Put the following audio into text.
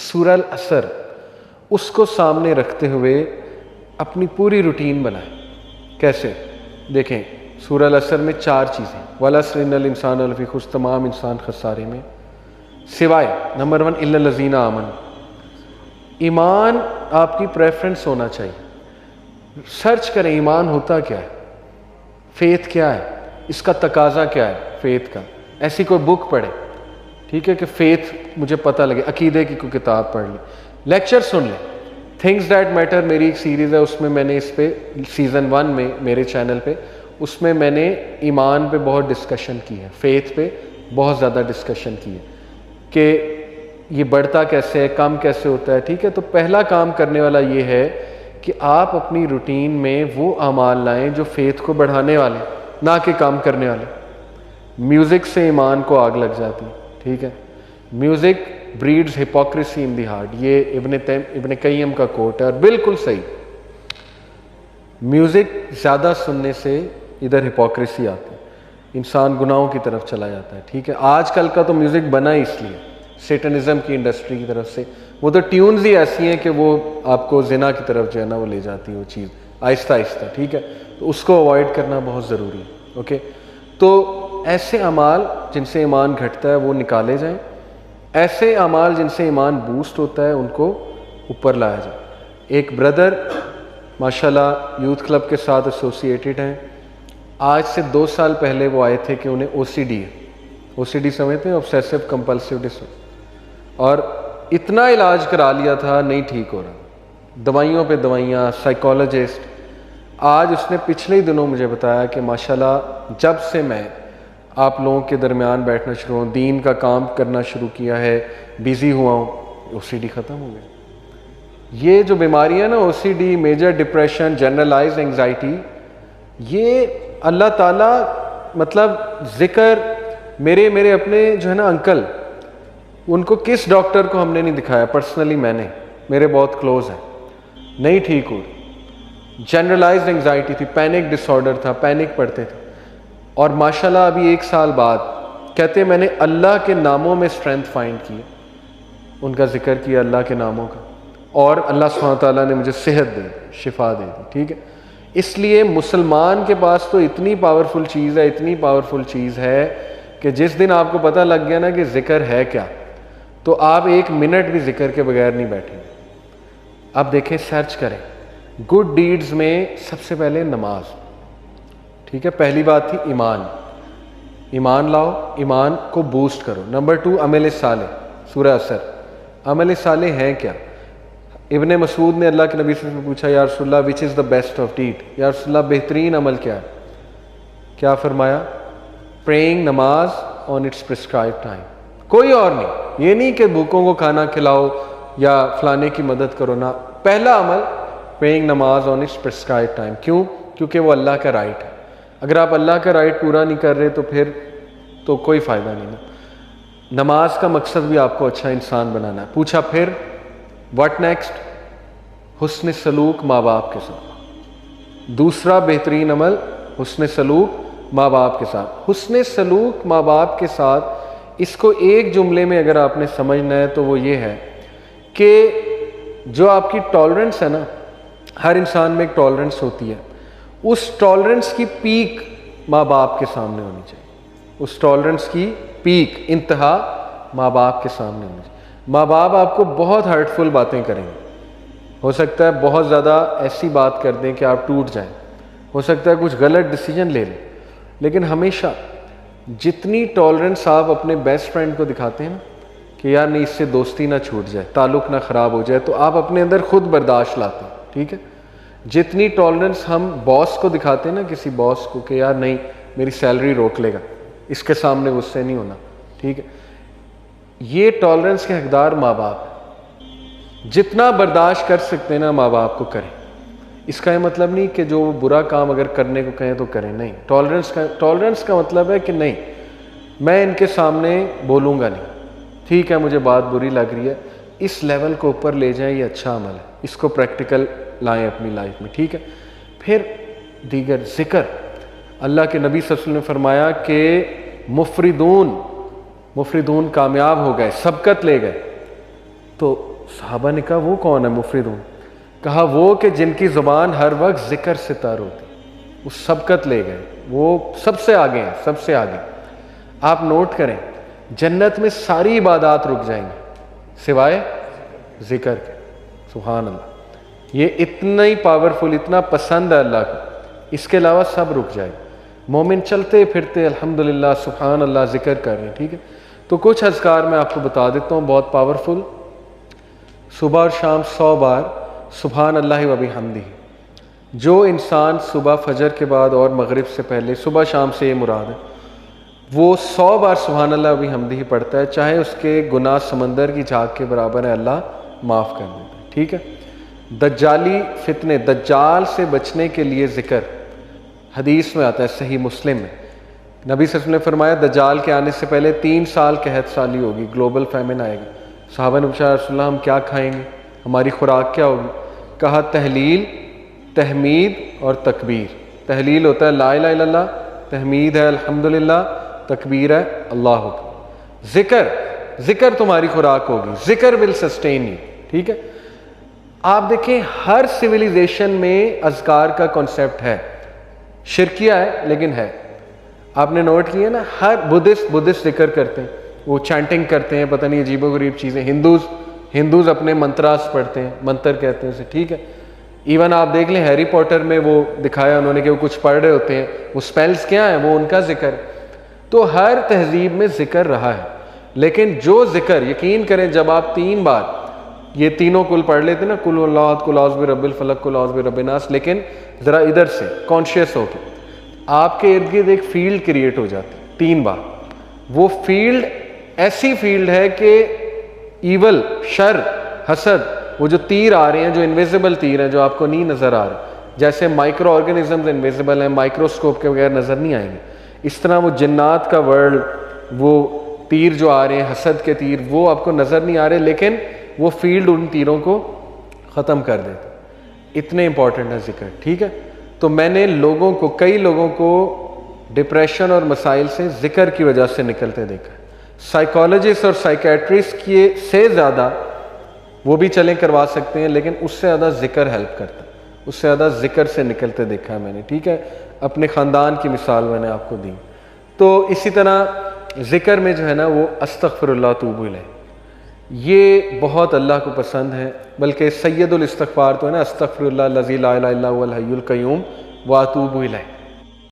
सूरह अल-असर, उसको सामने रखते हुए अपनी पूरी रूटीन बनाएं। कैसे? देखें, सूरह अल-असर में 4 चीज़ें, वल अस्र इन्नल इंसान लफी खुस्र, तमाम इंसान खसारे में, सिवाय नंबर 1 इल्लल लज़ीना आमन। ईमान आपकी प्रेफरेंस होना चाहिए। सर्च करें ईमान होता क्या है, फेथ क्या है, इसका तकाजा क्या है फेथ का। ऐसी कोई बुक पढ़े, ठीक है, कि फेथ मुझे पता लगे, अकीदे की कोई किताब पढ़ ली, लेक्चर सुन लें। थिंग्स दैट मैटर मेरी एक सीरीज़ है, उसमें मैंने इस पे सीज़न 1 में मेरे चैनल पे, उसमें मैंने ईमान पे बहुत डिस्कशन की है, फेथ पे बहुत ज़्यादा डिस्कशन की है कि ये बढ़ता कैसे है, कम कैसे होता है। ठीक है, तो पहला काम करने वाला ये है कि आप अपनी रूटीन में वो अमाल लाएं जो फेथ को बढ़ाने वाले, ना कि काम करने वाले। म्यूज़िक से ईमान को आग लग जाती है, ठीक है। Music breeds hypocrisy in the heart, ये इब्न कय्यम का कोट है और बिल्कुल सही। म्यूज़िक ज़्यादा सुनने से इधर हिपोक्रेसी आती है, इंसान गुनाहों की तरफ चला जाता है। ठीक है, आजकल का तो म्यूज़िक बना इसलिए सेटनिज़म की इंडस्ट्री की तरफ से, वो तो ट्यून्स ही ऐसी हैं कि वो आपको ज़िना की तरफ जो है ना वो ले जाती है वो चीज़ आहिस्ता आहिस्ता। ठीक है, तो उसको अवॉइड करना बहुत ज़रूरी है। ओके, तो ऐसे अमाल जिनसे ईमान घटता है वो निकाले जाएं, ऐसे अमाल जिनसे ईमान बूस्ट होता है उनको ऊपर लाया जाए। एक ब्रदर माशाल्लाह यूथ क्लब के साथ एसोसिएटेड हैं, आज से 2 साल पहले वो आए थे कि उन्हें OCD है। OCD समझते हैं, ऑब्सेसिव कंपल्सिव डिसऑर्डर, और इतना इलाज करा लिया था, नहीं ठीक हो रहा, दवाइयों पे दवाइयाँ, साइकोलॉजिस्ट। आज उसने पिछले ही दिनों मुझे बताया कि माशाल्लाह जब से मैं आप लोगों के दरमियान बैठना शुरू हूँ, दीन का काम करना शुरू किया है, बिज़ी हुआ हूँ, OCD ख़त्म हो गया। ये जो बीमारियाँ ना, OCD, major depression, generalised anxiety, ये अल्लाह ताला मतलब ज़िक्र मेरे अपने जो है ना अंकल, उनको किस डॉक्टर को हमने नहीं दिखाया, पर्सनली मैंने, मेरे बहुत क्लोज हैं, नहीं ठीक हो। जनरलाइज्ड एंग्जाइटी थी, पैनिक डिसऑर्डर था, पैनिक पड़ते थे, और माशाल्लाह अभी 1 साल बाद कहते मैंने अल्लाह के नामों में स्ट्रेंथ फाइंड की, उनका जिक्र किया अल्लाह के नामों का, और अल्लाह सुब्हानहू तआला ने मुझे सेहत दे दी, शिफा दे दी। ठीक है, इसलिए मुसलमान के पास तो इतनी पावरफुल चीज़ है, इतनी पावरफुल चीज़ है कि जिस दिन आपको पता लग गया ना कि जिक्र है क्या, तो आप 1 मिनट भी जिक्र के बगैर नहीं बैठेंगे। अब देखें, सर्च करें गुड डीड्स में सबसे पहले नमाज। ठीक है, पहली बात थी ईमान, ईमान लाओ, ईमान को बूस्ट करो। नंबर 2 अमल साले, सूरह असर। अमल साले हैं क्या? इब्ने मसूद ने अल्लाह के नबी से पूछा, या रसूलल्लाह which is the best of deed, या रसूलल्लाह बेहतरीन अमल क्या है? क्या फरमाया? प्रेइंग, नमाज ऑन इट्स प्रिस्क्राइब टाइम, कोई और नहीं। ये नहीं कि भूखों को खाना खिलाओ या फलाने की मदद करो ना, पहला अमल प्रेइंग नमाज ऑन इट्स प्रिस्क्राइब टाइम। क्यों? क्योंकि वो अल्लाह का राइट है। अगर आप अल्लाह का राइट पूरा नहीं कर रहे तो फिर तो कोई फ़ायदा नहीं ना। नमाज का मकसद भी आपको अच्छा इंसान बनाना है। पूछा फिर व्हाट नेक्स्ट? हुस्न सलूक माँ बाप के साथ। दूसरा बेहतरीन अमल हुस्न सलूक माँ बाप के साथ। हुस्न सलूक माँ बाप के साथ, इसको एक जुमले में अगर आपने समझना है तो वो ये है कि जो आपकी टॉलरेंस है ना, हर इंसान में एक टॉलरेंस होती है, उस टॉलरेंस की पीक माँ बाप के सामने होनी चाहिए। उस टॉलरेंस की पीक, इंतहा माँ बाप के सामने होनी चाहिए। माँ बाप आपको बहुत हर्टफुल बातें करेंगे, हो सकता है बहुत ज़्यादा ऐसी बात कर दें कि आप टूट जाएं, हो सकता है कुछ गलत डिसीजन ले लें, लेकिन हमेशा जितनी टॉलरेंस आप अपने बेस्ट फ्रेंड को दिखाते हैं ना कि यार नहीं इससे दोस्ती ना छूट जाए, ताल्लुक़ ना ख़राब हो जाए, तो आप अपने अंदर खुद बर्दाश्त लाते हैं। ठीक है, जितनी टॉलरेंस हम बॉस को दिखाते हैं ना, किसी बॉस को, कि यार नहीं मेरी सैलरी रोक लेगा, इसके सामने गुस्से नहीं होना। ठीक है, ये टॉलरेंस के हकदार माँ बाप हैं। जितना बर्दाश्त कर सकते हैं ना माँ बाप को करें। इसका ये मतलब नहीं कि जो बुरा काम अगर करने को कहें तो करें, नहीं। टॉलरेंस का मतलब है कि नहीं मैं इनके सामने बोलूँगा नहीं, ठीक है मुझे बात बुरी लग रही है, इस लेवल को ऊपर ले जाएं, ये अच्छा अमल है, इसको प्रैक्टिकल लाएं अपनी लाइफ में। ठीक है, फिर दीगर जिक्र। अल्लाह के नबी सल्लल्लाहु अलैहि वसल्लम ने फरमाया कि मुफरिदून कामयाब हो गए, सबकत ले गए। तो सहाबा ने कहा वो कौन है मुफरिदून? कहा वो कि जिनकी ज़ुबान हर वक्त ज़िक्र से तर होती। वो सबकत ले गए, वो सबसे आगे हैं, सबसे आगे। आप नोट करें, जन्नत में सारी इबादत रुक जाएंगी सिवाय ज़िक्र के। सुभान अल्लाह, ये इतना ही पावरफुल, इतना पसंद है अल्लाह को, इसके अलावा सब रुक जाएगा। मोमिन चलते फिरते अल्हम्दुलिल्लाह सुभान अल्लाह ज़िक्र कर रहे हैं, ठीक है। तो कुछ अज़कार मैं आपको बता देता हूँ, बहुत पावरफुल। सुबह और शाम 100 बार सुभान अल्लाह व बिहम्दिही। जो इंसान सुबह फजर के बाद और मगरिब से पहले, सुबह शाम से ये मुराद है, वो 100 बार सुभान अल्लाह व बिहम्दिही पढ़ता है, चाहे उसके गुनाह समंदर की झाग के बराबर है, अल्लाह माफ़ कर देता है, ठीक है। दज्जाली फितने, दज्जाल से बचने के लिए ज़िक्र, हदीस में आता है सही मुस्लिम में, नबी सल्लल्लाहु अलैहि वसल्लम ने फरमाया दज्जाल के आने से पहले 3 साल कहत साली होगी, ग्लोबल फैमिन आएगी। सहाबा ने पूछा रसूलल्लाह हम क्या खाएंगे, हमारी खुराक क्या होगी? कहा तहलील, तहमीद और तकबीर। तहलील होता है ला इलाहा इल्लल्लाह, तहमीद है अल्हम्दुलिल्लाह, तकबीर है अल्लाहु अकबर। ज़िक्र, ज़िक्र तुम्हारी खुराक होगी, ज़िक्र विल सस्टेन यू, ठीक है। आप देखें हर सिविलाइजेशन में अज़कार का कॉन्सेप्ट है, शिरकिया है लेकिन है। आपने नोट किया ना, हर बुद्धिस्ट ज़िक्र करते हैं, वो चैंटिंग करते हैं, पता नहीं अजीबोगरीब चीज़ें। हिंदूज़ अपने मंत्रास पढ़ते हैं, मंत्र कहते हैं उसे, ठीक है। इवन आप देख लें हैरी पॉटर में वो दिखाया उन्होंने कि वो कुछ पढ़ रहे होते हैं, वो स्पेल्स क्या हैं, वो उनका ज़िक्र। तो हर तहजीब में ज़िक्र रहा है, लेकिन जो ज़िक्र, यकीन करें जब आप 3 बार ये तीनों कुल पढ़ लेते ना, कुल अल्लाह, कुल औज़ बि रब्बिल फलक, कुल औज़ बि रब्बिन नास, लेकिन ज़रा इधर से कॉन्शियस हो के आपके इर्द गिर्द एक फील्ड क्रिएट हो जाती है 3 बार। वो फील्ड ऐसी फील्ड है कि ईवल, शर, हसद, वो जो तीर आ रहे हैं, जो इनविजिबल तीर हैं, जो आपको नहीं नज़र आ रहे, जैसे माइक्रो ऑर्गेनिजम्स इनविजिबल हैं, माइक्रोस्कोप के बगैर नज़र नहीं आएंगे, इस तरह वो जिन्नात का वर्ल्ड, वो तीर जो आ रहे हैं, हसद के तीर, वो आपको नज़र नहीं आ रहे, लेकिन वो फील्ड उन तीरों को ख़त्म कर देता। इतने इंपॉर्टेंट है ज़िक्र, ठीक है। तो मैंने लोगों को, कई लोगों को डिप्रेशन और मसाइल से ज़िक्र की वजह से निकलते देखा। साइकोलॉजिस्ट और साइकेट्रिस्ट की से ज़्यादा वो भी चलें करवा सकते हैं, लेकिन उससे ज़्यादा ज़िक्र हेल्प करता है, उससे ज़्यादा ज़िक्र से निकलते देखा है मैंने, ठीक है। अपने ख़ानदान की मिसाल मैंने आपको दी। तो इसी तरह ज़िक्र में जो है ना, वो अस्तग़फ़िरुल्लाह तूबू इलैह, ये बहुत अल्लाह को पसंद है। बल्कि सैयदुल इस्तिग़फ़ार तो है ना, अस्तग़फ़िरुल्लाह लज़ी ला इलाहा इल्ला हुवल हय्युल क़य्यूम व अतूबु इलैह।